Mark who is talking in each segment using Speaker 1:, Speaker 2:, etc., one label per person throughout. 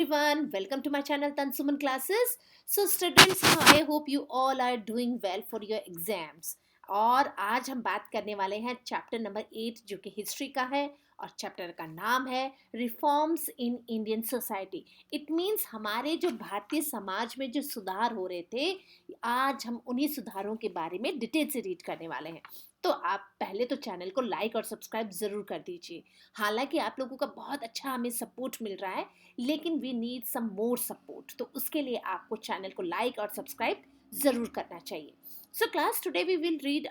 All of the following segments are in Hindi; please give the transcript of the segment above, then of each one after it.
Speaker 1: Everyone, welcome to my channel Tansuman Classes. So students, I hope you all are doing well for your exams. और आज हम बात करने वाले हैं चैप्टर नंबर 8 जो कि हिस्ट्री का है और चैप्टर का नाम है reforms in Indian society. It means हमारे जो भारतीय समाज में जो सुधार हो रहे थे, आज हम उन्हीं सुधारों के बारे में डिटेल से रीड करने वाले हैं। तो आप पहले तो चैनल को लाइक और सब्सक्राइब ज़रूर कर दीजिए। हालांकि आप लोगों का बहुत अच्छा हमें सपोर्ट मिल रहा है, लेकिन we need some more support, तो उसके लिए आपको चैनल को लाइक और सब्सक्राइब ज़रूर करना चाहिए। So class today we will read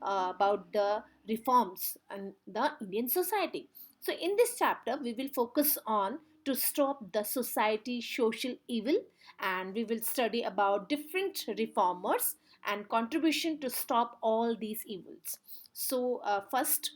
Speaker 1: about the reforms in the Indian society. So in this chapter we will focus on to stop the society social evil, and we will study about different reformers and contribution to stop all these evils. So first,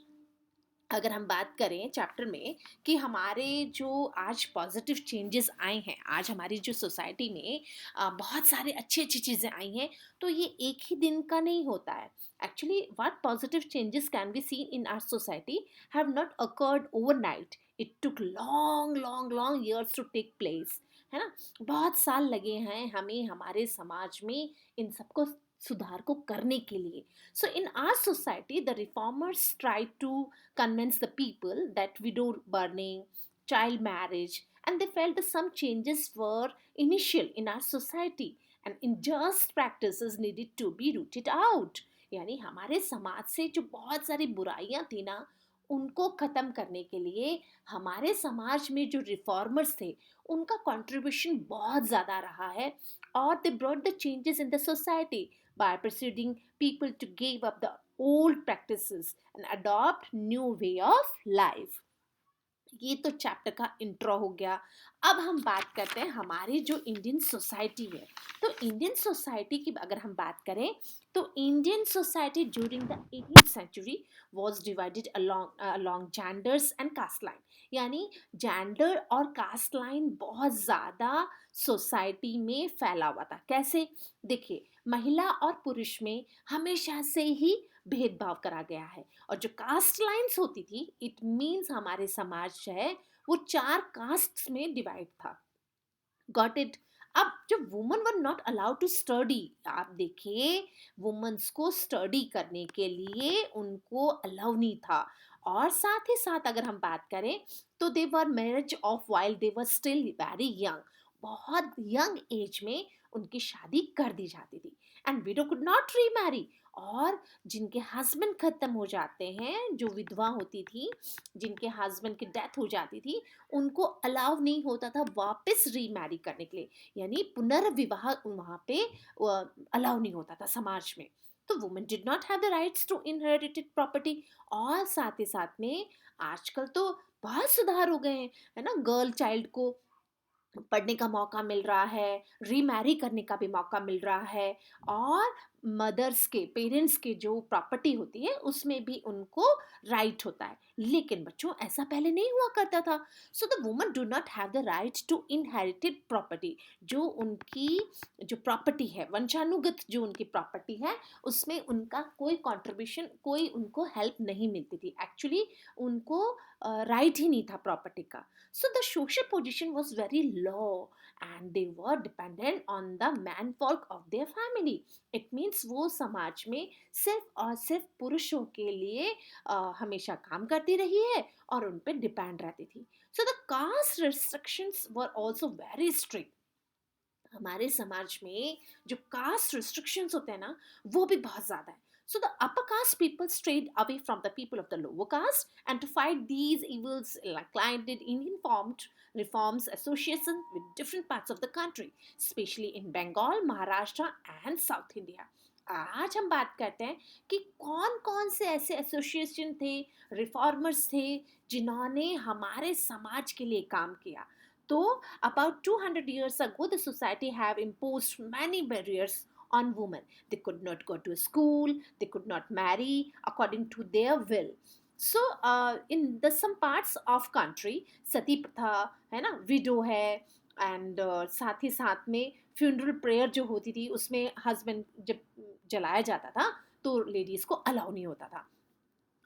Speaker 1: अगर हम बात करें चैप्टर में कि हमारे जो आज पॉजिटिव चेंजेस आए हैं, आज हमारी जो सोसाइटी में बहुत सारे अच्छी अच्छी चीज़ें आई हैं, तो ये एक ही दिन का नहीं होता है। Actually what positive changes can be seen in our society have not occurred overnight. It took long long long years to take place, है ना। बहुत साल लगे हैं हमें हमारे समाज में इन सबको सुधार को करने के लिए। So in our society the reformers try to convince the people that widow burning, child marriage, and they felt that some changes were initial in our society and unjust practices needed to be rooted out. यानी हमारे समाज से जो बहुत सारी बुराइयां थी ना, उनको ख़त्म करने के लिए हमारे समाज में जो रिफॉर्मर्स थे उनका कंट्रीब्यूशन बहुत ज़्यादा रहा है। और they brought the changes in the society by persuading people to give up the old practices and adopt new way of life. ये तो चैप्टर का इंट्रो हो गया। अब हम बात करते हैं हमारी जो इंडियन सोसाइटी है। तो इंडियन सोसाइटी की अगर हम बात करें तो Indian society during the 18th century was divided along genders and caste line. यानी जेंडर और कास्ट लाइन बहुत ज़्यादा सोसाइटी में फैला हुआ था। कैसे? देखिए, महिला और पुरुष में हमेशा से ही भेदभाव करा गया है। और जो कास्ट लाइंस होती थी, इट मीन्स हमारे समाज जो है वो 4 कास्ट्स में डिवाइड था। Got it. अब जब woman were not allowed to study, आप देखिए वुमेन्स को स्टडी करने के लिए उनको अलाउ नहीं था। और साथ ही साथ अगर हम बात करें तो they were marriage of while they were still very young. बहुत यंग एज में उनकी शादी कर दी जाती थी। And widow could not remarry. और जिनके हस्बैंड खत्म हो जाते हैं, जो विधवा होती थी, जिनके हस्बैंड की डेथ हो जाती थी, उनको अलाउ नहीं होता था वापस रीमैरी करने के लिए। यानी पुनर्विवाह वहाँ पे अलाउ नहीं होता था समाज में। तो women did not have the rights to inherited property. और साथ ही साथ में आजकल तो बहुत सुधार हो गए हैं, है ना। गर्ल चाइल्ड को पढ़ने का मौका मिल रहा है, रीमैरी करने का भी मौका मिल रहा है। और मदर्स के, पेरेंट्स के जो प्रॉपर्टी होती है उसमें भी उनको राइट होता है। लेकिन बच्चों ऐसा पहले नहीं हुआ करता था। So the woman do not have the right to inherited property. जो उनकी जो प्रॉपर्टी है, वंशानुगत जो उनकी प्रॉपर्टी है, उसमें उनका कोई कंट्रीब्यूशन, कोई उनको हेल्प नहीं मिलती थी। एक्चुअली उनको राइट ही नहीं था प्रॉपर्टी का। So the social position was very low and they were dependent on the manfolk of their family. It means वो समाज में सिर्फ और सिर्फ पुरुषों के लिए हमेशा काम करती रही है और उन पर डिपेंड रहती थी। So the caste restrictions were also very strict. हमारे समाज में जो कास्ट रिस्ट्रिक्शंस होते हैं ना, वो भी बहुत ज़्यादा है। So the upper caste people strayed away from the people of the lower caste, and to fight these evils, like climbed Indian formed reforms association with different parts of the country, especially in Bengal, Maharashtra and South India. आज हम बात करते हैं कि कौन कौन से ऐसे एसोसिएशन थे, रिफॉर्मर्स थे, जिन्होंने हमारे समाज के लिए काम किया। तो about 200 years ago, the society have imposed many barriers on women. They could not go to school, they could not marry according to their will. So in the some parts of country, सती प्रथा है ना, विडो है, एंड साथ ही साथ में फ्यूनरल प्रेयर जो होती थी उसमें हस्बैंड जब जलाया जाता था तो लेडीज को अलाउ नहीं होता था।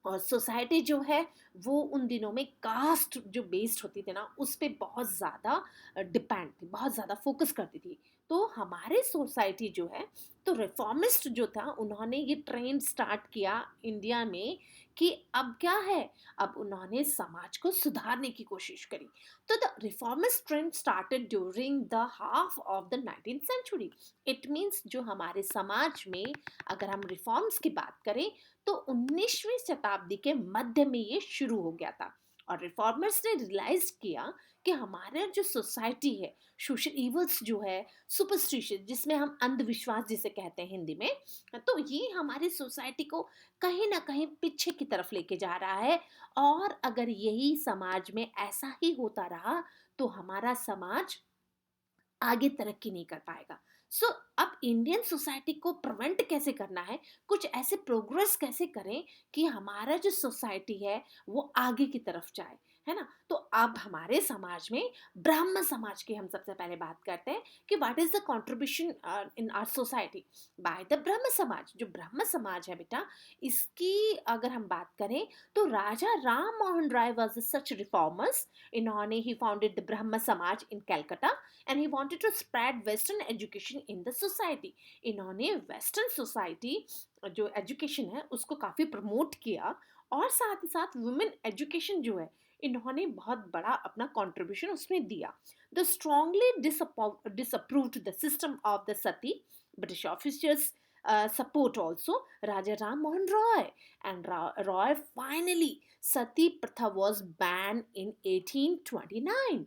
Speaker 1: और सोसाइटी जो है वो उन दिनों में कास्ट जो बेस्ड होती थी ना उस पे बहुत ज़्यादा डिपेंड थी, बहुत ज़्यादा फोकस करती थी। तो हमारे सोसाइटी जो है, तो रिफॉर्मिस्ट जो था उन्होंने ये ट्रेंड स्टार्ट किया इंडिया में कि अब क्या है, अब उन्होंने समाज को सुधारने की कोशिश करी। तो the reformist trend started during the half of the 19th century. It means जो हमारे समाज में अगर हम रिफॉर्म्स की बात करें तो 19वीं शताब्दी के मध्य में ये शुरू हो गया था। और रिफॉर्मर्स ने रियलाइज किया कि हमारे जो सोसाइटी है, सोशल इवल्स जो है, सुपरस्टिशन जिसमें हम अंधविश्वास जिसे कहते हैं हिंदी में, तो ये हमारी सोसाइटी को कहीं ना कहीं पीछे की तरफ लेके जा रहा है। और अगर यही समाज में ऐसा ही होता रहा तो हमारा समाज आगे तरक्की नहीं कर पाएगा। सो अब इंडियन सोसाइटी को प्रिवेंट कैसे करना है, कुछ ऐसे प्रोग्रेस कैसे करें कि हमारा जो सोसाइटी है वो आगे की तरफ जाए, है ना। तो अब हमारे समाज में ब्राह्मण समाज की हम सबसे पहले बात करते हैं कि what is the contribution in our society by the Brahmo Samaj. जो ब्रह्म समाज है बेटा, इसकी अगर हम बात करें तो राजा Ram Mohan Roy was such reformers. इन्होंने ही फाउंडेड द ब्रह्म समाज इन Calcutta and he wanted to spread western education in the society। इन्होंने वेस्टर्न सोसाइटी जो एजुकेशन है उसको काफ़ी प्रमोट किया, और साथ ही साथ वुमेन एजुकेशन जो है इन्होंने बहुत बड़ा अपना कंट्रीब्यूशन उसमें दिया। The strongly disapproved the system of the sati। British officers support also Raja Ram Mohan Roy, and Roy finally sati pratha was banned in 1829।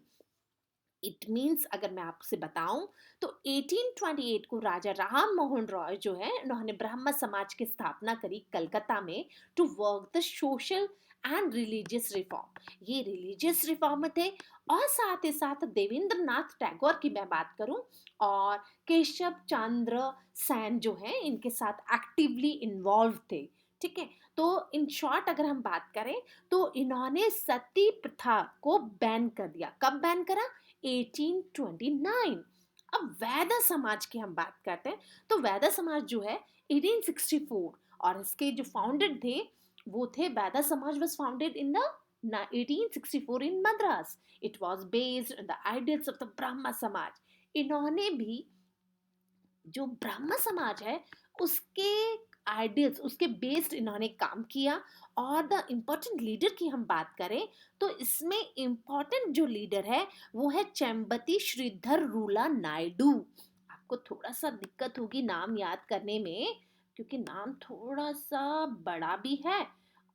Speaker 1: It means अगर मैं आपसे बताऊं तो 1828 को राजा राम मोहन रॉय जो है उन्होंने ब्राह्मण समाज की स्थापना करी कलकत्ता में to work the social and religious reform. ये रिलीजियस रिफॉर्म थे। और साथ ही साथ देवेंद्र नाथ टैगोर की मैं बात करूं और केशव चंद्र सेन जो है इनके साथ एक्टिवली इन्वॉल्व थे। ठीक है, तो इन शॉर्ट अगर हम बात करें तो इन्होंने सती प्रथा को बैन कर दिया। कब बैन करा? 1829। अब वैदा समाज की हम बात करते हैं तो वैदा समाज जो है 1864, और इसके जो फाउंडेड थे वो थे वैदा समाज was founded in the 1864 in Madras. It was based on the ideals of the ब्राह्मण समाज। इन्होंने भी जो ब्राह्मण समाज है उसके आइडियल्स, उसके बेस्ड इन्होंने काम किया। और द इम्पोर्टेंट लीडर की हम बात करें तो इसमें इम्पोर्टेंट जो लीडर है वो है चेम्बती श्रीधर रूला नायडू। आपको थोड़ा सा दिक्कत होगी नाम याद करने में क्योंकि नाम थोड़ा सा बड़ा भी है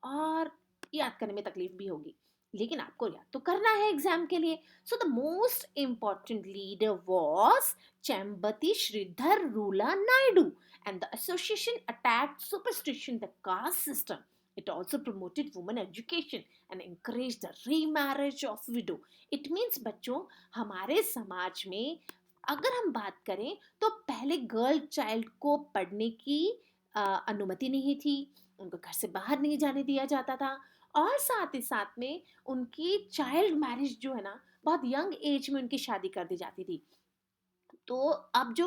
Speaker 1: और याद करने में तकलीफ भी होगी, लेकिन आपको याद तो करना है एग्जाम के लिए। So the most important leader was Chambati Sridhar Rula Naidu, and the association attacked superstition, the caste system. It also promoted women education and encouraged the remarriage of widow। It means बच्चों हमारे समाज में अगर हम बात करें तो पहले गर्ल चाइल्ड को पढ़ने की अनुमति नहीं थी, उनको घर से बाहर नहीं जाने दिया जाता था। और साथ ही साथ में उनकी चाइल्ड मैरिज जो है ना बहुत यंग एज में उनकी शादी कर दी जाती थी। तो अब जो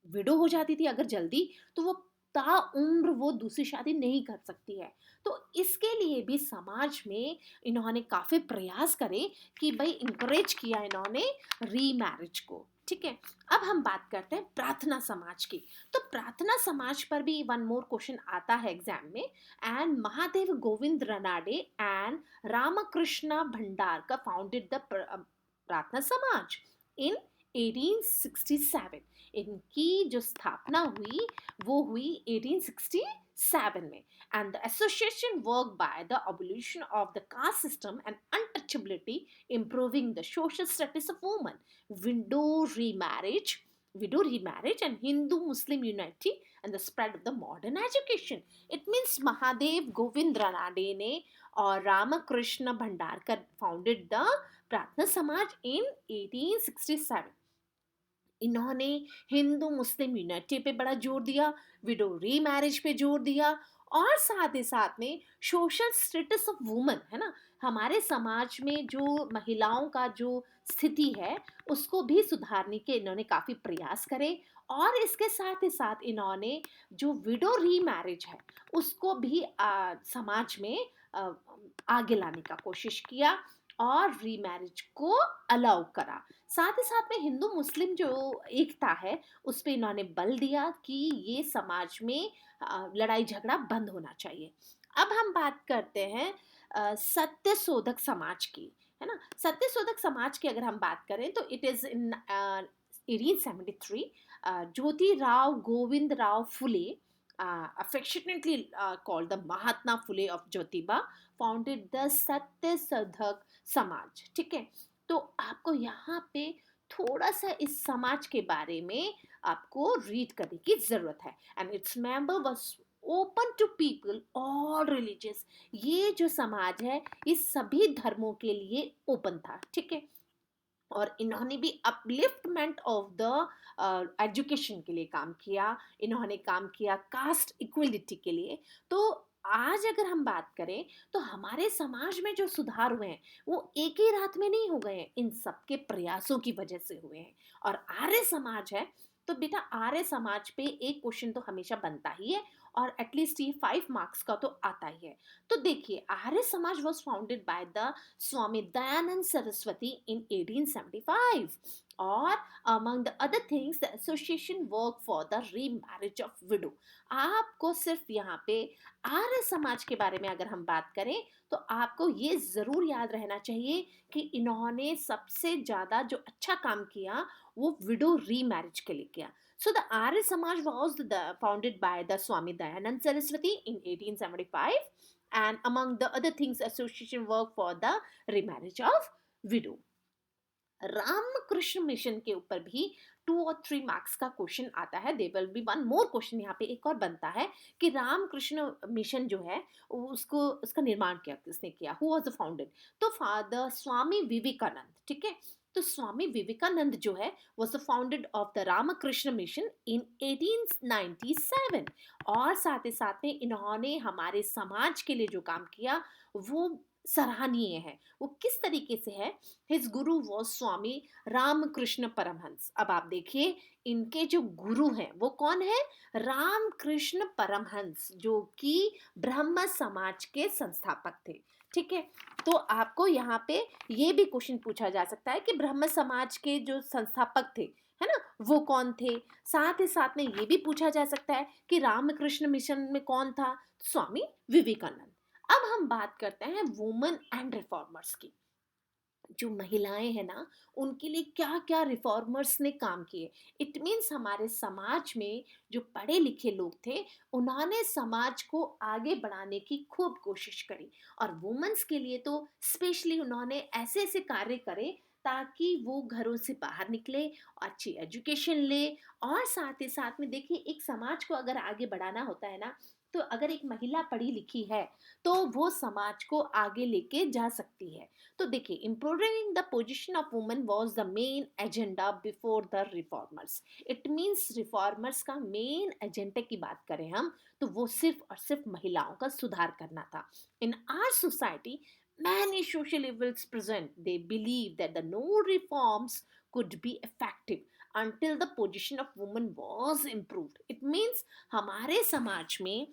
Speaker 1: विडो हो जाती थी अगर जल्दी तो वो ता उम्र वो दूसरी शादी नहीं कर सकती है। तो इसके लिए भी समाज में इन्होंने काफ़ी प्रयास करे कि भाई इंकरेज किया इन्होंने रीमैरिज को। ठीक है, अब हम बात करते हैं प्रार्थना समाज की। तो प्रार्थना समाज पर भी वन मोर क्वेश्चन आता है एग्जाम में। एंड महादेव गोविंद रनाडे एंड रामकृष्ण भंडार का फाउंडेड द प्रार्थना समाज इन 1867। इनकी जो स्थापना हुई वो हुई 1867 में। And the association work by the abolition of the caste system and untouchability, improving the social status of women, widow remarriage widow remarriage and Hindu Muslim unity and the spread of the modern education। it means Mahadev Govind Ranade ने और रामकृष्ण भंडारकर फाउंडेड द प्रार्थना समाज इन 1867। इन्होंने हिंदू मुस्लिम यूनिटी पे बड़ा जोर दिया, विडो री मैरिज पे जोर दिया, और साथ ही साथ में सोशल स्टेटस ऑफ वुमेन, है ना, हमारे समाज में जो महिलाओं का जो स्थिति है उसको भी सुधारने के इन्होंने काफ़ी प्रयास करे, और इसके साथ ही साथ इन्होंने जो विडो रीमैरिज है उसको भी समाज में आ, आगे लाने का कोशिश किया और रीमैरिज को अलाउ करा। साथ ही साथ में हिंदू मुस्लिम जो एकता है उस पे इन्होंने बल दिया कि ये समाज में लड़ाई झगड़ा बंद होना चाहिए। अब हम बात करते हैं सत्य शोधक समाज की, है ना। सत्य शोधक समाज की अगर हम बात करें तो it is in 1873, Jyotirao Govind Rao Phule, affectionately called the Mahatma Phule of Jyotiba, founded the सत्य शोधक समाज। ठीक है, तो आपको यहाँ पे थोड़ा सा इस समाज के बारे में आपको रीड करने की जरूरत है। And its member was open to people all religious. ये जो समाज है ये सभी धर्मों के लिए ओपन था। ठीक है, और इन्होंने भी अपलिफ्टमेंट ऑफ द एजुकेशन के लिए काम किया, इन्होंने काम किया कास्ट इक्वलिटी के लिए। तो आज अगर हम बात करें तो हमारे समाज में जो सुधार हुए हैं वो एक ही रात में नहीं हो गए हैं, इन सबके प्रयासों की वजह से हुए हैं। और आर्य समाज है तो बेटा आर्य समाज पे एक क्वेश्चन तो हमेशा बनता ही है, और एटलीस्ट ये 5 मार्क्स का तो आता ही है। तो देखिए, Arya Samaj was founded by the Swami Dayanand Saraswati in 1875, or among the other things the association work for the remarriage of widow। आपको सिर्फ यहाँ पे आर्य समाज के बारे में अगर हम बात करें तो आपको ये ज़रूर याद रहना चाहिए कि इन्होंने सबसे ज़्यादा जो अच्छा काम किया वो विडो रीमैरिज के लिए किया। So the Arya Samaj was founded by the Swami Dayanand Saraswati in 1875, and among the other things association work for the remarriage of widow। Ramakrishna Mission के ऊपर भी 2 और 3 मार्क्स का क्वेश्चन आता है। There will be one more question, यहाँ पे एक और बनता है कि रामकृष्ण मिशन जो है उसको उसका निर्माण किसने किया, हु वाज द फाउंडेड। तो फादर स्वामी विवेकानंद। ठीक है, तो स्वामी विवेकानंद जो है was the founded of the Ramakrishna Mission in 1897। और साथ ही साथ में इन्होंने हमारे समाज के लिए जो काम किया वो सराहनीय है। वो किस तरीके से है, his Guru was Swami Ramakrishna Paramhans. अब आप देखिए इनके जो गुरु हैं वो कौन है, रामकृष्ण परमहंस, जो कि ब्रह्म समाज के संस्थापक थे। ठीक है, तो आपको यहाँ पे ये भी क्वेश्चन पूछा जा सकता है कि ब्रह्म समाज के जो संस्थापक थे, है ना, वो कौन थे। साथ ही साथ में ये भी पूछा जा सकता है कि रामकृष्ण मिशन में कौन था, स्वामी विवेकानंद। अब हम बात करते हैं वुमेन एंड रिफॉर्मर्स की। जो महिलाएं हैं ना उनके लिए क्या क्या रिफॉर्मर्स ने काम किए। इट मीन्स हमारे समाज में जो पढ़े लिखे लोग थे उन्होंने समाज को आगे बढ़ाने की खूब कोशिश करी, और वुमेन्स के लिए तो स्पेशली उन्होंने ऐसे ऐसे कार्य करे ताकि वो घरों से बाहर निकले, अच्छी एजुकेशन ले। और साथ ही साथ में देखिए एक समाज को अगर आगे बढ़ाना होता है ना, तो अगर एक महिला पढ़ी लिखी है तो वो समाज को आगे लेके जा सकती है। तो देखिए improving the position of women was the main agenda before the reformers. It means reformers का मेन एजेंडा की बात करें हम तो वो सिर्फ और सिर्फ महिलाओं का सुधार करना था। In our society many social evils present, they believe that the no reforms could be effective until the position of women was improved। It means हमारे समाज में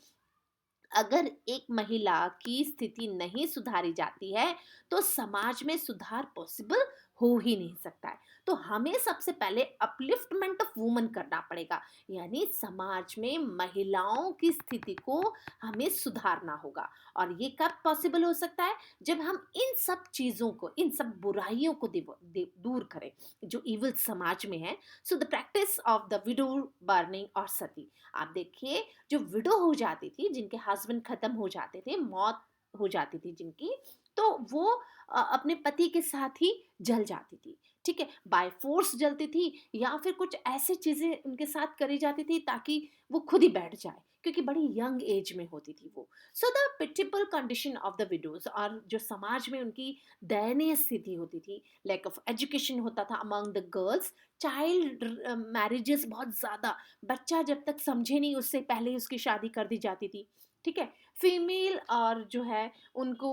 Speaker 1: अगर एक महिला की स्थिति नहीं सुधारी जाती है तो समाज में सुधार पॉसिबल हो ही नहीं सकता है। तो हमें सबसे पहले अपलिफ्टमेंट ऑफ वुमन करना पड़ेगा, यानी समाज में महिलाओं की स्थिति को हमें सुधारना होगा। और ये कब पॉसिबल हो सकता है, जब हम इन सब चीज़ों को, इन सब बुराइयों को दूर करें जो इविल समाज में है। So the practice of the window burning और सती। आप देखिए जो विडो हो जाती थी, जिनके हस्बैंड खत्म हो जाते थे, मौत हो जाती थी जिनकी, तो वो अपने पति के साथ ही जल जाती थी। ठीक है, बाय फोर्स जलती थी या फिर कुछ ऐसे चीजें उनके साथ करी जाती थी ताकि वो खुद ही बैठ जाए, क्योंकि बड़ी यंग एज में होती थी वो। So the pitiable condition of the widows, और जो समाज में उनकी दयनीय स्थिति होती थी, लैक ऑफ एजुकेशन होता था among the girls, child marriages बहुत ज़्यादा, बच्चा जब तक समझे नहीं उससे पहले ही उसकी शादी कर दी जाती थी। ठीक है, फीमेल और जो है उनको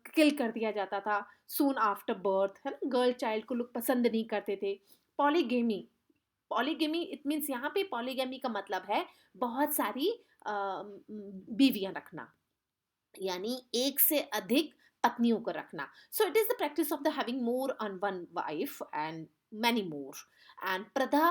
Speaker 1: किल कर दिया जाता था। सून आफ्टर बर्थ, है ना, गर्ल चाइल्ड को लोग पसंद नहीं करते थे। पॉलीगेमी, पॉलीगेमी इट मीन्स यहाँ पे पॉलीगेमी का मतलब है बहुत सारी बीवियां रखना, यानी एक से अधिक पत्नियों को रखना। So it is the practice of the having more on one wife and many more. And पर्दा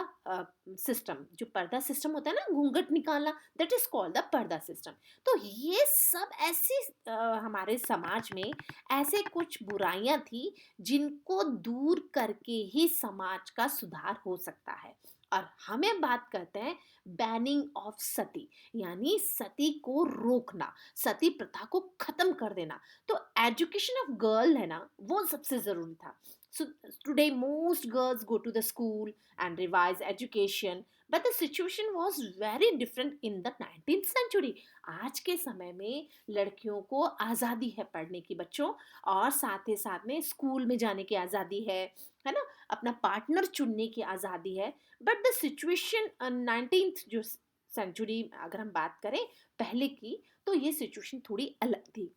Speaker 1: सिस्टम, जो पर्दा सिस्टम होता है ना, घूंघट निकालना, दैट इज कॉल्ड द पर्दा सिस्टम। तो ये सब ऐसी हमारे समाज में ऐसे कुछ बुराइयां थी जिनको दूर करके ही समाज का सुधार हो सकता है। और हमें बात करते हैं बैनिंग ऑफ सती, यानी सती को रोकना, सती प्रथा को खत्म कर देना। तो एजुकेशन ऑफ गर्ल है ना, वो सबसे जरूरी था। So today most girls go to the school and revise education, but the situation was very different in the 19th century. आज के समय में लड़कियों को आज़ादी है पढ़ने की बच्चों, और साथ ही साथ में स्कूल में जाने की आज़ादी है ना, अपना पार्टनर चुनने की आज़ादी है। बट द सिचुएशन 19th जो सेंचुरी अगर हम बात करें पहले की, तो ये सिचुएशन थोड़ी अलग थी।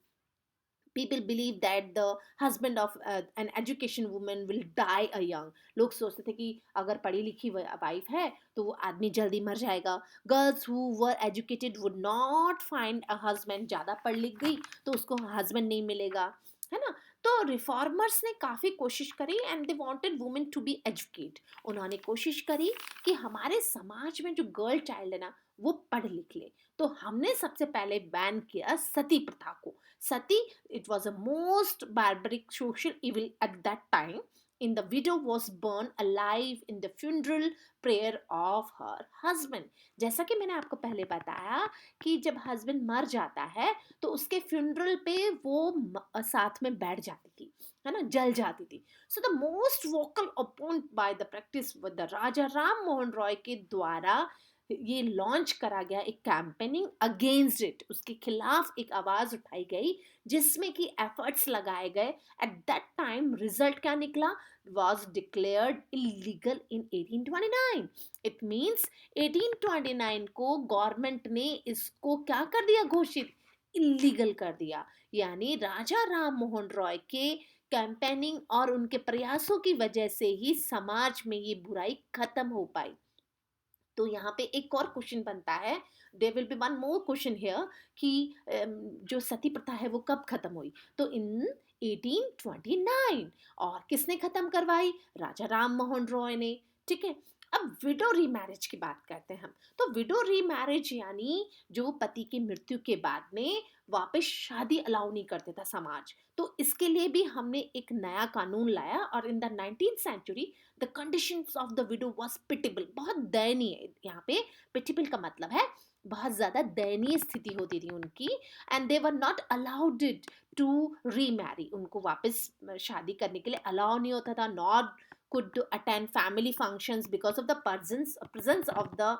Speaker 1: People believe that the husband of an education women will die a young. लोग सोचते थे कि अगर पढ़ी लिखी वाइफ है तो वो आदमी जल्दी मर जाएगा। Girls who were educated would not find a husband, ज़्यादा पढ़ लिख गई तो उसको हस्बैंड नहीं मिलेगा, है ना। तो रिफॉर्मर्स ने काफ़ी कोशिश करी and they wanted women to be educate. उन्होंने कोशिश करी कि हमारे समाज में जो गर्ल चाइल्ड है ना, वो पढ़ लिख ले। तो हमने सबसे पहले बैन किया सती प्रथा को। सती, it was a most barbaric social evil at that time. In the widow was burned alive in the funeral prayer of her husband. जैसा कि मैंने आपको पहले बताया कि जब हस्बैंड मर जाता है तो उसके फ्यूनरल पे वो साथ में बैठ जाती थी, है ना, जल जाती थी। So the most vocal opponent by the practice the Raja Ram Mohan Roy के द्वारा ये लॉन्च करा गया एक कैंपेनिंग अगेंस्ट इट, उसके खिलाफ एक आवाज उठाई गई जिसमें कि एफर्ट्स लगाए गए। एट दैट टाइम रिजल्ट क्या निकला? was declared illegal in 1829। It means 1829 को गवर्नमेंट ने इसको क्या कर दिया, घोषित इलीगल कर दिया। यानी राजा राम मोहन रॉय के कैंपेनिंग और उनके प्रयासों की वजह से ही समाज में ये बुराई खत्म हो पाई। तो यहाँ पे एक और क्वेश्चन बनता है, there will be one more question here, कि जो सती प्रथा है वो कब खत्म हुई? तो इन 1829। और किसने खत्म करवाई? राजा राम मोहन रॉय ने। ठीक है। अब विडो रीमैरिज की बात करते हैं हम। तो विडो रीमैरिज यानी जो पति की मृत्यु के बाद में वापस शादी अलाउ नहीं करते था समाज। तो इसके लिए भी हमने एक नया कानून लाया, और in the 19th century the conditions of the widow was pitiable, बहुत दयनीय। यहाँ पे पिटिबल का मतलब है बहुत ज्यादा दयनीय स्थिति होती थी उनकी। And they were not allowed to remarry, उनको वापस शादी करने के लिए अलाउ नहीं होता था। Not could attend family functions because of the presence of the,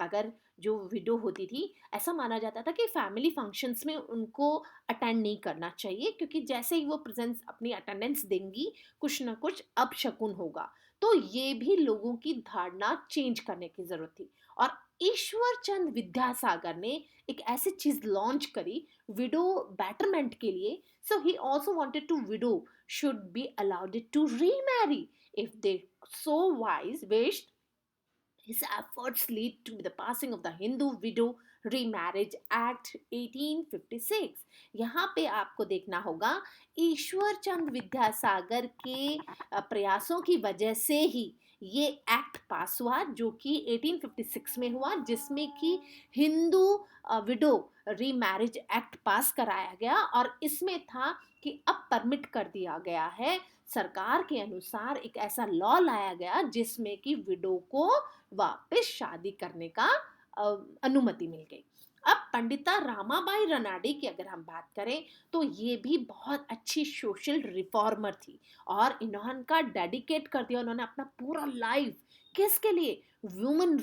Speaker 1: अगर जो विडो होती थी, ऐसा माना जाता था कि फैमिली फंक्शंस में उनको अटेंड नहीं करना चाहिए, क्योंकि जैसे ही वो प्रेजेंस अपनी अटेंडेंस देंगी कुछ ना कुछ अपशकुन होगा। तो ये भी लोगों की धारणा चेंज करने की जरूरत थी। और ईश्वर चंद विद्यासागर ने एक ऐसी चीज लॉन्च करी विडो बेटरमेंट के लिए। So he also wanted to widow should be allowed to remarry if they so wished. His efforts lead to the passing of the Hindu Widow Remarriage Act 1856। यहाँ पे आपको देखना होगा ईश्वर चंद विद्यासागर के प्रयासों की वजह से ही ये एक्ट पास हुआ, जो कि 1856 में हुआ, जिसमें कि हिंदू विडो रीमैरिज एक्ट पास कराया गया। और इसमें था कि अब परमिट कर दिया गया है, सरकार के अनुसार एक ऐसा लॉ लाया गया जिसमें कि विडो को वापस शादी करने का अनुमति मिल गई। अब पंडिता रामाबाई रनाडे की अगर हम बात करें तो ये भी बहुत अच्छी सोशल रिफॉर्मर थी, और इन्होंने का डेडिकेट कर दिया उन्होंने अपना पूरा लाइफ किसके लिए? वुमेन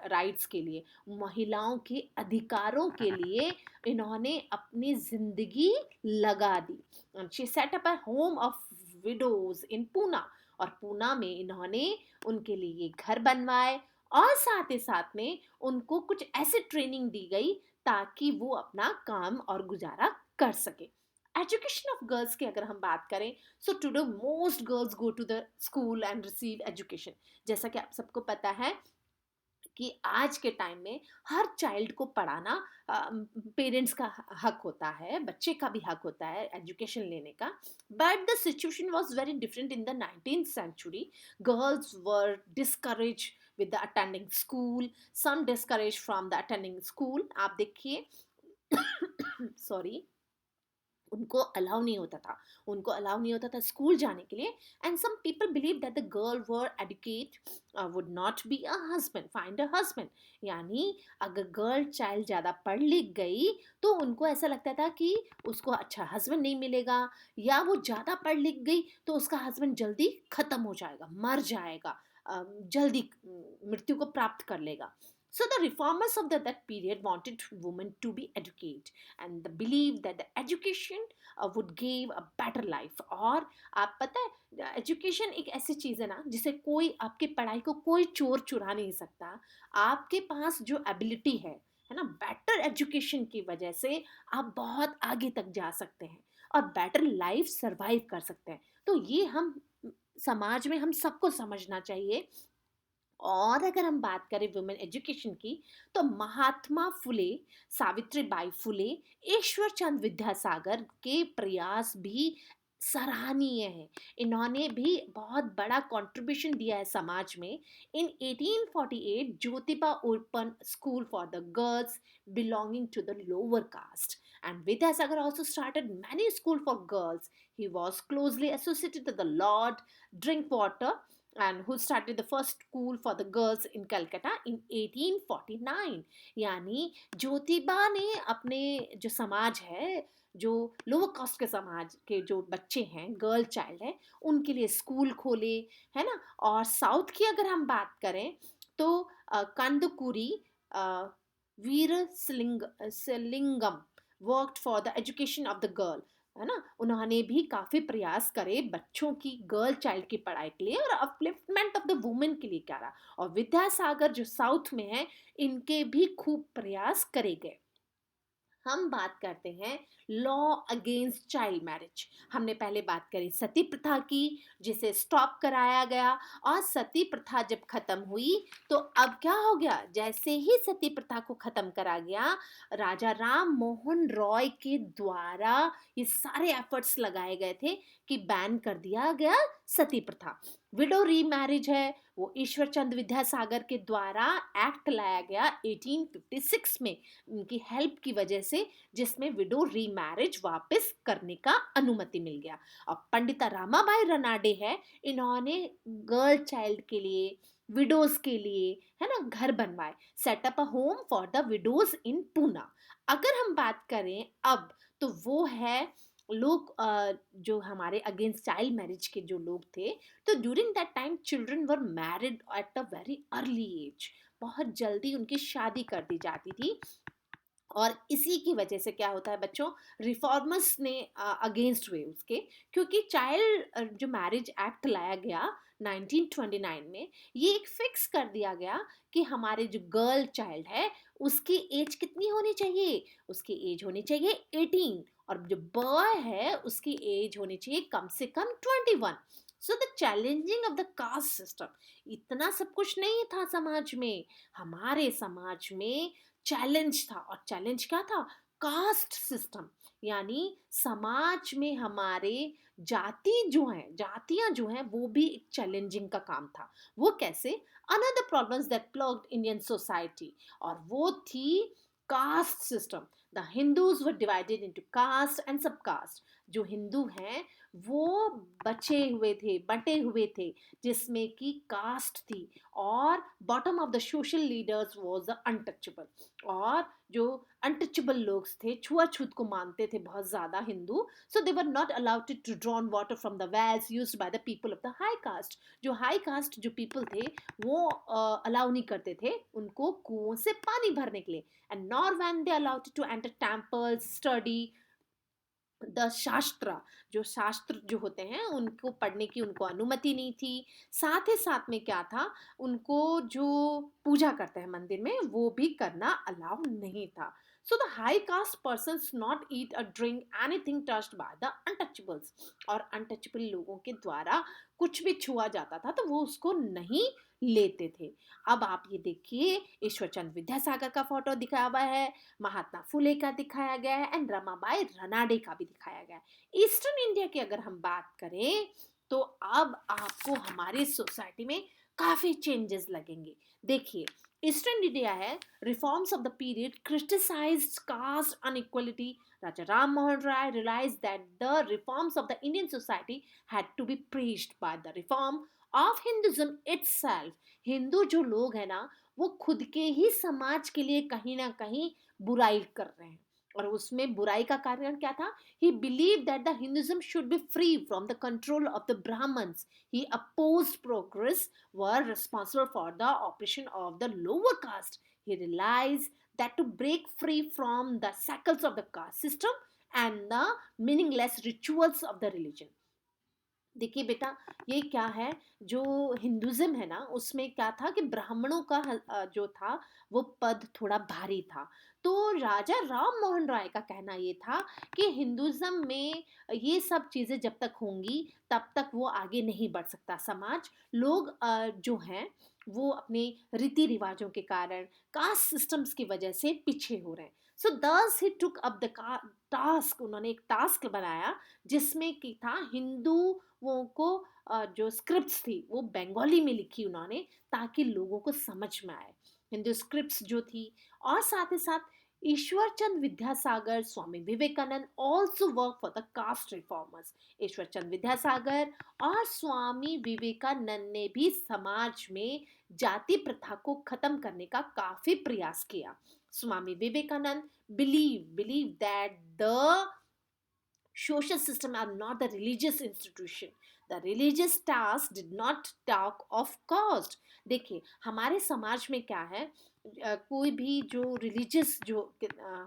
Speaker 1: राइट्स के लिए, महिलाओं के अधिकारों के लिए इन्होंने अपनी जिंदगी लगा दी। She set up a home of widows in Poona, और पूना में इन्होंने उनके लिए घर बनवाए, और साथ ही साथ में उनको कुछ ऐसे ट्रेनिंग दी गई ताकि वो अपना काम और गुजारा कर सके। एजुकेशन ऑफ गर्ल्स की अगर हम बात करें, so today most girls go to the school and receive education. जैसा कि आप सबको पता है कि आज के टाइम में हर चाइल्ड को पढ़ाना पेरेंट्स का हक होता है, बच्चे का भी हक होता है एजुकेशन लेने का। But the situation was very different in the 19th century. Girls were discourage with the attending school, some discourage from the attending school. आप देखिए सॉरी, उनको अलाउ नहीं होता था, उनको अलाउ नहीं होता था स्कूल जाने के लिए। And some people believe that the girl were educate would not be a husband, find a husband. यानी अगर गर्ल चाइल्ड ज़्यादा पढ़ लिख गई तो उनको ऐसा लगता था कि उसको अच्छा हस्बैंड नहीं मिलेगा, या वो ज़्यादा पढ़ लिख गई तो उसका हस्बैंड जल्दी ख़त्म हो जाएगा, मर जाएगा, जल्दी मृत्यु को प्राप्त कर लेगा। So the reformers of that period wanted women to be educated, and the belief that the education would give a better life. और आप पता है एजुकेशन एक ऐसी चीज़ है ना जिसे कोई आपकी पढ़ाई को कोई चोर चुरा नहीं सकता। आपके पास जो एबिलिटी है ना, बेटर एजुकेशन की वजह से आप बहुत आगे तक जा सकते हैं और बेटर लाइफ सरवाइव कर सकते हैं। तो ये हम समाज में हम सबको समझना चाहिए। और अगर हम बात करें वुमेन एजुकेशन की, तो महात्मा फुले, सावित्री बाई फुले, ईश्वर चंद विद्यासागर के प्रयास भी सराहनीय है। इन्होंने भी बहुत बड़ा कंट्रीब्यूशन दिया है समाज में। In 1848 Jyotiba open school for the girls belonging to the lower caste, and Vidyasagar also started many school for girls. He was closely associated with the Lord Drinkwater, and who started the first school for the girls in Calcutta in 1849. यानी ज्योतिबा ने अपने जो समाज है, जो लोअर कास्ट के समाज के जो बच्चे हैं, गर्ल चाइल्ड है, उनके लिए स्कूल खोले, है ना। और साउथ की अगर हम बात करें तो Kandukuri Veeresalingam worked for the education of the girl, है ना। उन्होंने भी काफ़ी प्रयास करे बच्चों की, गर्ल चाइल्ड की पढ़ाई के लिए और अपलिफ्टमेंट ऑफ द वुमेन के लिए करा। और विद्यासागर जो साउथ में है, इनके भी खूब प्रयास करे गए। हम बात करते हैं लॉ अगेंस्ट चाइल्ड मैरिज। हमने पहले बात करी सती प्रथा की, जिसे स्टॉप कराया गया। और सती प्रथा जब खत्म हुई तो अब क्या हो गया, जैसे ही सती प्रथा को खत्म करा गया, राजा राम मोहन रॉय के द्वारा ये सारे एफर्ट्स लगाए गए थे कि बैन कर दिया गया सती प्रथा। विडो री मैरिज है, वो ईश्वर चंद विद्यासागर के द्वारा एक्ट लाया गया 1856 में, उनकी हेल्प की वजह से, जिसमें विडो रीमैरिज वापस करने का अनुमति मिल गया। और पंडिता रामाबाई रनाडे है, इन्होंने गर्ल चाइल्ड के लिए, विडोज के लिए, है ना, घर बनवाए, set up a home for the widows in Poona. अगर हम बात करें अब, तो वो है लोग जो हमारे अगेंस्ट चाइल्ड मैरिज के जो लोग थे, तो during that time children were married at a very early age, बहुत जल्दी उनकी शादी कर दी जाती थी। और इसी की वजह से क्या होता है बच्चों, रिफॉर्मर्स ने अगेंस्ट हुए उसके, क्योंकि चाइल्ड जो मैरिज एक्ट लाया गया 1929 में, ये एक फिक्स कर दिया गया कि हमारे जो गर्ल चाइल्ड है उसकी एज कितनी होनी चाहिए, उसकी एज होनी चाहिए 18, और जो बॉय है उसकी एज होनी चाहिए कम से कम 21। So the challenging of the caste system, इतना सब कुछ नहीं था समाज में। हमारे समाज में चैलेंज था, और चैलेंज क्या था, कास्ट सिस्टम। यानी समाज में हमारे जाति जो है, जातियां जो हैं, वो भी एक चैलेंजिंग का काम था। वो कैसे, another problems that plagued Indian society, और वो थी caste system. The Hindus were divided into caste and sub caste. जो हिंदू हैं वो बचे हुए थे, बटे हुए थे, जिसमें कि कास्ट थी, और bottom of the social leaders was the untouchable. और जो अनटचेबल लोग थे, छुआछूत को मानते थे बहुत ज़्यादा Hindu, so they were not allowed to drawn water from the wells used by the people of the high caste. जो हाई कास्ट जो पीपल थे वो अलाउ नहीं करते थे उनको कुओं से पानी भरने के लिए। And nor when they allowed to enter temples, study the shastra, जो शास्त्र जो होते हैं उनको पढ़ने की उनको अनुमति नहीं थी। साथ ही साथ में क्या था, उनको जो पूजा करते हैं मंदिर में वो भी करना अलाउ नहीं था। So the high caste persons not eat or drink anything touched by the untouchables. और अनटचेबल लोगों के द्वारा कुछ भी छुआ जाता था तो वो उसको नहीं लेते थे. अब आप ये देखिए, ईश्वरचंद विद्यासागर का फोटो दिखाया हुआ है, महात्मा फुले का दिखाया गया है एंड रमाबाई रनाडे का भी दिखाया गया है. ईस्टर्न इंडिया की अगर हम बात करें तो अब आपको हमारी सोसाइटी में काफी चेंजेस लगेंगे. देखिए, ईस्टर्न इंडिया है, reforms of the period criticized caste inequality. Raja Ram Mohan Rai realized that the reforms of the Indian society had to be preached by the reform of Hinduism itself. Hindu जो लोग हैं ना, वो खुद के ही समाज के लिए कहीं ना कहीं बुराई कर रहे हैं. और उसमें बुराई का कारण क्या था? He believed that the Hinduism should be free from the control of the Brahmins. He opposed progress were responsible for the oppression of the lower caste. He realized that to break free from the shackles of the caste system and the meaningless rituals of the religion. देखिए बेटा, ये क्या है, जो हिंदुज़्म है ना, उसमें क्या था कि ब्राह्मणों का जो था वो पद थोड़ा भारी था. तो राजा राम मोहन राय का कहना ये था कि हिंदुज़्म में ये सब चीज़ें जब तक होंगी तब तक वो आगे नहीं बढ़ सकता समाज. लोग जो हैं वो अपने रीति रिवाजों के कारण, कास्ट सिस्टम्स की वजह से पीछे हो रहे हैं. सो दस ही टुक अप द टास्क, उन्होंने एक टास्क बनाया जिसमें कि था हिंदुओं को जो स्क्रिप्ट्स थी वो बंगाली में लिखी उन्होंने, ताकि लोगों को समझ में आए हिंदू स्क्रिप्ट्स जो थी. और साथ ही साथ Ishwar Chand Vidyasagar, Swami Vivekananda also work for the caste reformers. Ishwar Chand Vidyasagar और स्वामी विवेकानंद ने भी समाज में जाति प्रथा को खत्म करने का काफी प्रयास किया. Swami Vivekananda believe that the social system are not the religious institution. The religious task did not talk of caste. देखिए, हमारे समाज में क्या है, कोई भी जो रिलीजियस जो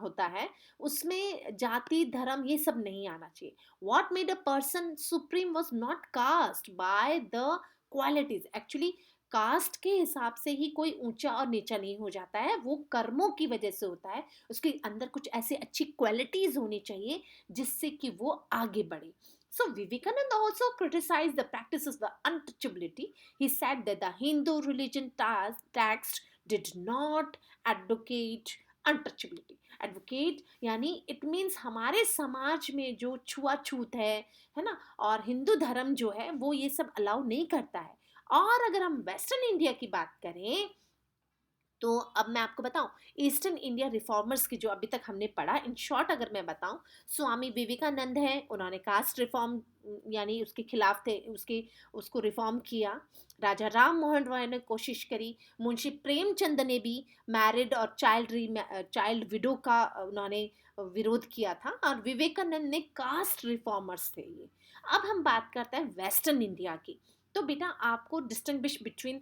Speaker 1: होता है उसमें जाति धर्म ये सब नहीं आना चाहिए. What made a person supreme was not caste by the qualities. Actually caste के हिसाब से ही कोई ऊंचा और नीचा नहीं हो जाता है, वो कर्मों की वजह से होता है. उसके अंदर कुछ ऐसी अच्छी क्वालिटीज होनी चाहिए जिससे कि वो आगे बढ़े. So Vivekananda also criticized the practices of the untouchability. He said that the Hindu religion text did not advocate untouchability. Advocate यानी it means हमारे समाज में जो छुआछूत है ना, और हिंदू धर्म जो है वो ये सब अलाउ नहीं करता है. और अगर हम वेस्टर्न इंडिया की बात करें तो अब मैं आपको बताऊं, ईस्टर्न इंडिया रिफॉर्मर्स की जो अभी तक हमने पढ़ा, इन शॉर्ट अगर मैं बताऊं, स्वामी विवेकानंद हैं, उन्होंने कास्ट रिफॉर्म यानी उसके खिलाफ थे, उसको रिफॉर्म किया. राजा राम मोहन रॉय ने कोशिश करी. मुंशी प्रेमचंद ने भी मैरिड और चाइल्ड विडो का उन्होंने विरोध किया था. और विवेकानंद ने कास्ट रिफॉर्मर्स थे ये. अब हम बात करते हैं वेस्टर्न इंडिया की. तो बेटा आपको distinguish between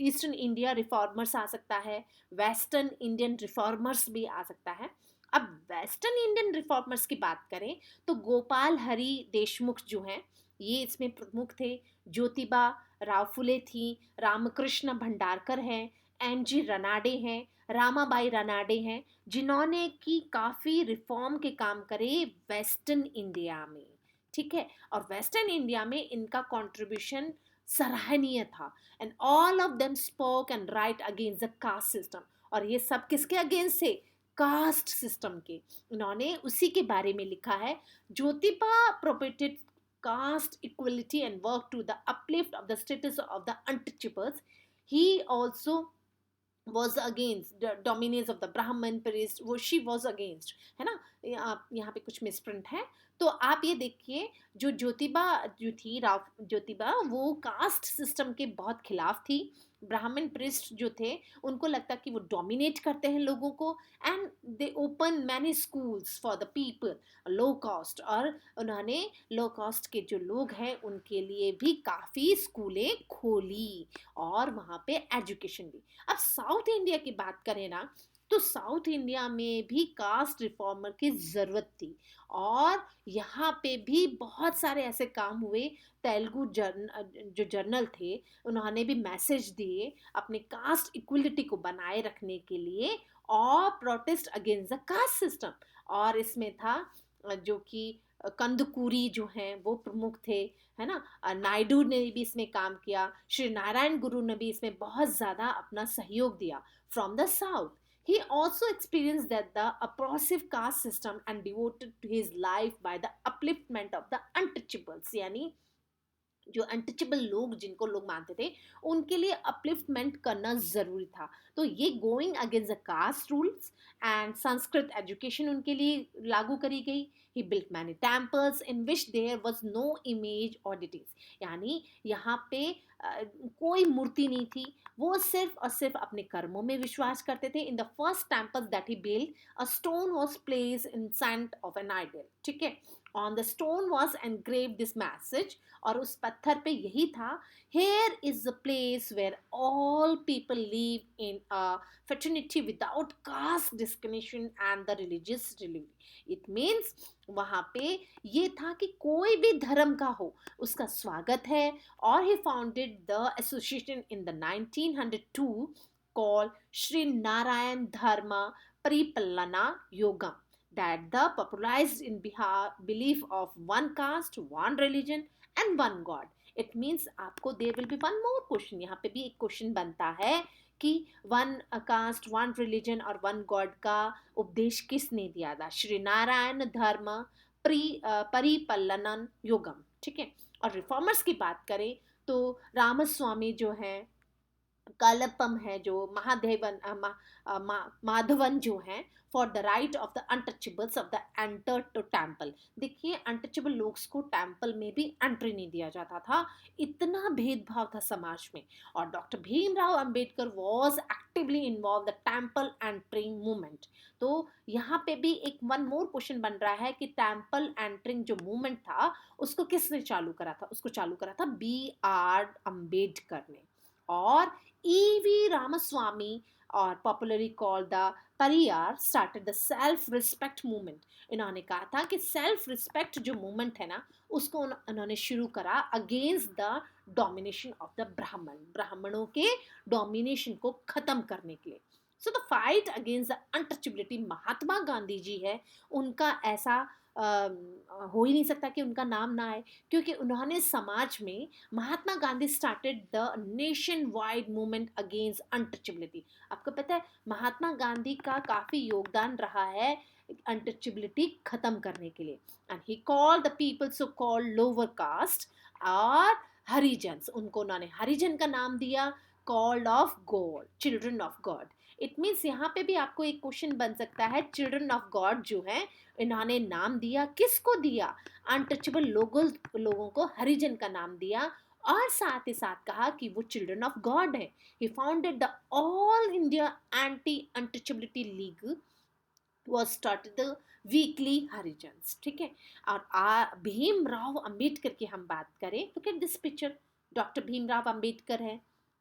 Speaker 1: eastern India reformers आ सकता है, वेस्टर्न इंडियन रिफॉर्मर्स भी आ सकता है. अब वेस्टर्न इंडियन रिफॉर्मर्स की बात करें तो गोपाल हरि देशमुख जो हैं ये इसमें प्रमुख थे. ज्योतिबा राव फुले थी, रामकृष्ण भंडारकर हैं, एम जी रनाडे हैं, रामाबाई रनाडे हैं, जिन्होंने की काफ़ी रिफॉर्म के काम करे वेस्टर्न इंडिया में. ठीक है, और वेस्टर्न इंडिया में इनका कंट्रीब्यूशन सराहनीय था. And all of them spoke and right against the caste system. और ये सब किसके अगेंस्ट थे? कास्ट सिस्टम के. इन्होंने उसी के बारे में लिखा है. Jyotiba प्रोपेटेड caste equality and work to the uplift of the status of the untouchables. He also was against the dominance of the Brahmin priest. वो she was against, है ना. यहाँ पे कुछ मिसप्रिंट है. तो आप ये देखिए, जो ज्योतिबा जो थी, राव ज्योतिबा, वो कास्ट सिस्टम के बहुत खिलाफ थी. ब्राह्मण प्रिस्ट जो थे उनको लगता कि वो डोमिनेट करते हैं लोगों को. And they open many schools for the people low cost. और उन्होंने लो कॉस्ट के जो लोग हैं उनके लिए भी काफ़ी स्कूलें खोली और वहाँ पे एजुकेशन भी. अब साउथ इंडिया की बात करें ना तो साउथ इंडिया में भी कास्ट रिफॉर्मर की ज़रूरत थी, और यहाँ पे भी बहुत सारे ऐसे काम हुए। तेलुगु जो जर्नल थे, उन्होंने भी मैसेज दिए अपने कास्ट इक्वलिटी को बनाए रखने के लिए, और protest against the caste system. और इसमें था जो कि कंदकुरी जो हैं वो प्रमुख थे, है ना। नायडू ने भी इसमें काम किया, श्री नारायण गुरु ने भी इसमें बहुत ज़्यादा अपना सहयोग दिया from the south. He also experienced that the oppressive caste system and devoted to his life by the upliftment of the untouchables, यानी जो अनटचेबल लोग जिनको लोग मानते थे, उनके लिए अपलिफ्टमेंट करना ज़रूरी था। तो ये going against the caste rules and Sanskrit education उनके लिए लागू करी गई। He built many temples in which there was no image और डिटेल्स, यानी यहाँ पे कोई मूर्ति नहीं थी, वो सिर्फ और सिर्फ अपने कर्मों में विश्वास करते थे। In the first temple that he built, a stone was place instead of an idol, ठीक है। On the stone was engrave this message, और उस पत्थर पे यही था, here is the place where all people live in a fraternity without caste discrimination and the religious delivery। it means वहाँ पे ये था कि कोई भी धर्म का हो उसका स्वागत है। और he founded the association in the 1902 called Sri Narayan Dharma Paripallana Yoga, that the popularized in Bihar belief of one caste, one religion and one God। It means आपको there will be one more question, यहाँ पे भी एक क्वेश्चन बनता है कि वन कास्ट, वन रिलीजन और वन गॉड का उपदेश किसने दिया था? श्री नारायण धर्म परिपल्लनन योगम, ठीक है। और रिफॉर्मर्स की बात करें तो रामस्वामी जो है, कलपम है, जो महादेवन माधवन जो हैं, for the right of the untouchables of the enter to temple. देखिए, अनटचेबल लोग को टेम्पल में भी एंट्री नहीं दिया जाता था, इतना भेदभाव था समाज में। और doctor Bhimrao Ambedkar was actively involve the temple entering movement. तो यहाँ पे भी एक वन मोर क्वेश्चन बन रहा है कि टेम्पल एंट्रिंग जो मूवमेंट था उसको किसने चालू करा था? उसको चालू करा था B.R. अम्बेडकर ने। और E.V. Ramaswamy, or popularly called the Pariyar, started the self-respect movement। इन्होंने कहा था कि सेल्फ रिस्पेक्ट जो मूवमेंट है ना, उसको उन्होंने शुरू करा against the domination of the Brahman, ब्राह्मणों के डोमिनेशन को खत्म करने के लिए। So the fight against the untouchability, Mahatma Gandhi ji है, उनका ऐसा हो ही नहीं सकता कि उनका नाम ना आए, क्योंकि उन्होंने समाज में, Mahatma Gandhi started the nation wide movement against untouchability. आपको पता है महात्मा गांधी का काफ़ी योगदान रहा है अनटचेबिलिटी खत्म करने के लिए। And he called the people so called lower caste और हरिजन्स, उनको उन्होंने हरिजन का नाम दिया, called off God, children of God. It means यहाँ पे भी आपको एक क्वेश्चन बन सकता है, चिल्ड्रन ऑफ गॉड जो है, इन्होंने नाम दिया, किसको दिया? अनटचेबल लोगों को हरिजन का नाम दिया, और साथ ही साथ कहा कि वो चिल्ड्रन ऑफ गॉड है। He founded the All India anti untouchability league, was started the weekly Harijans, ठीक है। और भीमराव अंबेडकर की हम बात करें, look at this picture, doctor Bhimrao Ambedkar है,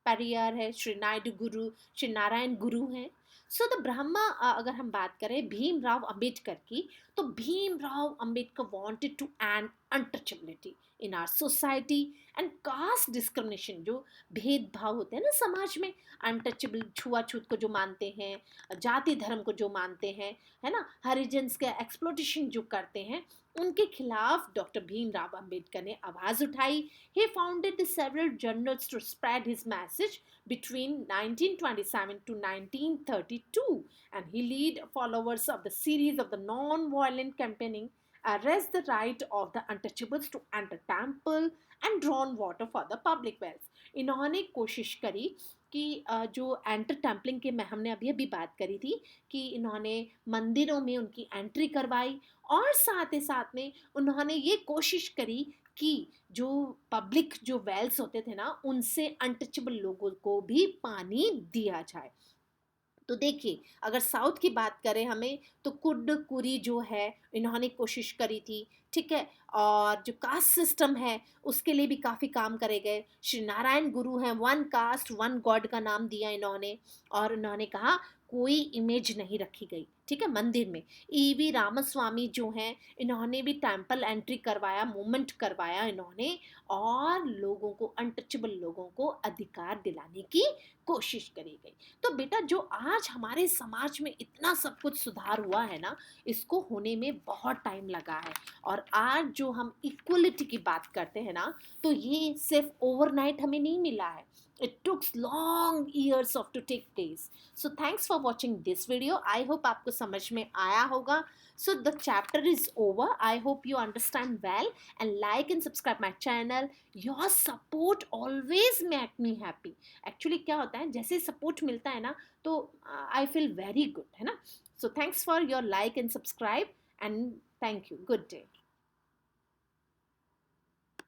Speaker 1: पेरियार है, श्री नायडू गुरु, श्री नारायण गुरु हैं। सो द ब्रह्मा, अगर हम बात करें भीमराव अंबेडकर की, तो Bhimrao Ambedkar wanted to end untouchability in our society and caste discrimination, जो भेदभाव होते हैं ना समाज में, अनटचेबल, छुआछूत को जो मानते हैं, जाति धर्म को जो मानते हैं, है ना, हरिजन्स के एक्सप्लोटेशन जो करते हैं, उनके खिलाफ डॉक्टर भीमराव अंबेडकर ने आवाज उठाई। He founded several journals to spread his message between 1927 to 1932, and he led followers of the series of the non-violent campaigning, arrest the right of the untouchables to enter temple and drawn water for the public wells। इन्होंने कोशिश करी कि जो एंटर टेम्पलिंग के में हमने अभी अभी बात करी थी, कि इन्होंने मंदिरों में उनकी एंट्री करवाई, और साथ ही साथ में उन्होंने ये कोशिश करी कि जो पब्लिक जो वेल्स होते थे ना, उनसे अनटचेबल लोगों को भी पानी दिया जाए। तो देखिए, अगर साउथ की बात करें हमें, तो कुड्ड कुरी जो है इन्होंने कोशिश करी थी, ठीक है। और जो कास्ट सिस्टम है उसके लिए भी काफ़ी काम करे गए। श्री नारायण गुरु हैं, वन कास्ट वन गॉड का नाम दिया इन्होंने। और इन्होंने कहा कोई इमेज नहीं रखी गई, ठीक है, मंदिर में। ईवी रामस्वामी जो हैं, इन्होंने भी टेम्पल एंट्री करवाया, मूवमेंट करवाया इन्होंने, और लोगों को, अनटचेबल लोगों को अधिकार दिलाने की कोशिश करी गई। तो बेटा, जो आज हमारे समाज में इतना सब कुछ सुधार हुआ है ना, इसको होने में बहुत टाइम लगा है। और आज जो हम इक्वलिटी की बात करते हैं ना, तो ये सिर्फ ओवरनाइट हमें नहीं मिला है। It took long years of to take place. So thanks for watching this video. I hope आपको समझ में आया होगा. So the chapter is over. I hope you understand well and like and subscribe my channel. Your support always make me happy. Actually क्या होता है, जैसे सपोर्ट मिलता है ना, तो I feel very good, है ना. So thanks for your like and subscribe and thank you. Good day.